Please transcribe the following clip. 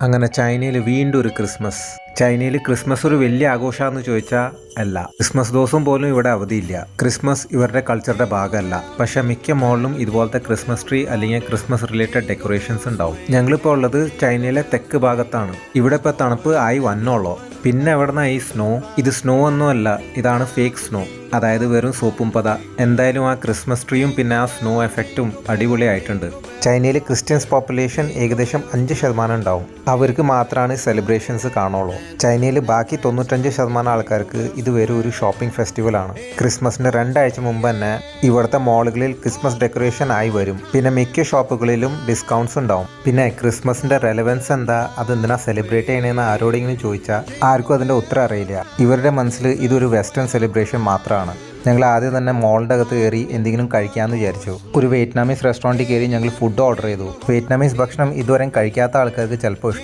അങ്ങനെ ചൈനയിൽ വീണ്ടും ഒരു ക്രിസ്മസ്. ചൈനയിൽ ക്രിസ്മസ് ഒരു വലിയ ആഘോഷമാണെന്ന് ചോദിച്ചാൽ അല്ല. ക്രിസ്മസ് ദിവസം പോലും ഇവിടെ അവധിയില്ല. ക്രിസ്മസ് ഇവരുടെ കൾച്ചറുടെ ഭാഗമല്ല. പക്ഷെ മിക്ക മോളിലും ഇതുപോലത്തെ ക്രിസ്മസ് ട്രീ അല്ലെങ്കിൽ ക്രിസ്മസ് റിലേറ്റഡ് ഡെക്കറേഷൻസ് ഉണ്ടാവും. ഞങ്ങളിപ്പോൾ ഉള്ളത് ചൈനയിലെ തെക്ക് ഭാഗത്താണ്. ഇവിടെ ഇപ്പോൾ തണുപ്പ് ആയി വന്നോളൂ. പിന്നെ എവിടുന്ന ഈ സ്നോ? ഇത് സ്നോ ഒന്നുമല്ല, ഇതാണ് ഫേക്ക് സ്നോ. അതായത് വെറും സോപ്പും പത. എന്തായാലും ആ ക്രിസ്മസ് ട്രീയും പിന്നെ ആ സ്നോ എഫക്റ്റും അടിപൊളിയായിട്ടുണ്ട്. ചൈനയിൽ ക്രിസ്ത്യൻസ് പോപ്പുലേഷൻ ഏകദേശം 5% ഉണ്ടാവും. അവർക്ക് മാത്രമാണ് സെലിബ്രേഷൻസ് കാണുള്ളൂ. ചൈനയിൽ ബാക്കി 95% ആൾക്കാർക്ക് ഇത് വെറും ഒരു ഷോപ്പിംഗ് ഫെസ്റ്റിവലാണ്. ക്രിസ്മസിന്റെ 2 ആഴ്ച മുമ്പ് തന്നെ ഇവിടുത്തെ മോളുകളിൽ ക്രിസ്മസ് ഡെക്കറേഷൻ ആയി വരും. പിന്നെ മിക്ക ഷോപ്പുകളിലും ഡിസ്കൗണ്ട്സ് ഉണ്ടാവും. പിന്നെ ക്രിസ്മസിന്റെ റെലവൻസ് എന്താ, അതെന്തിനാ സെലിബ്രേറ്റ് ചെയ്യണമെന്ന് ആരോടെങ്കിലും ചോദിച്ചാൽ ആർക്കും അതിന്റെ ഉത്തരം അറിയില്ല. ഇവരുടെ മനസ്സിൽ ഇതൊരു വെസ്റ്റേൺ സെലിബ്രേഷൻ മാത്രമാണ്. ഞങ്ങൾ ആദ്യം തന്നെ മോളിൻ്റെ അകത്ത് കയറി എന്തെങ്കിലും കഴിക്കാമെന്ന് വിചാരിച്ചു. ഒരു വിയറ്റ്നാമീസ് റെസ്റ്റോറൻറ്റിൽ കയറി ഞങ്ങൾ ഫുഡ് ഓർഡർ ചെയ്തു. വിയറ്റ്നാമീസ് ഭക്ഷണം ഇതുവരെ കഴിക്കാത്ത ആൾക്കാർക്ക് ചിലപ്പോൾ ഇഷ്ടപ്പെടും.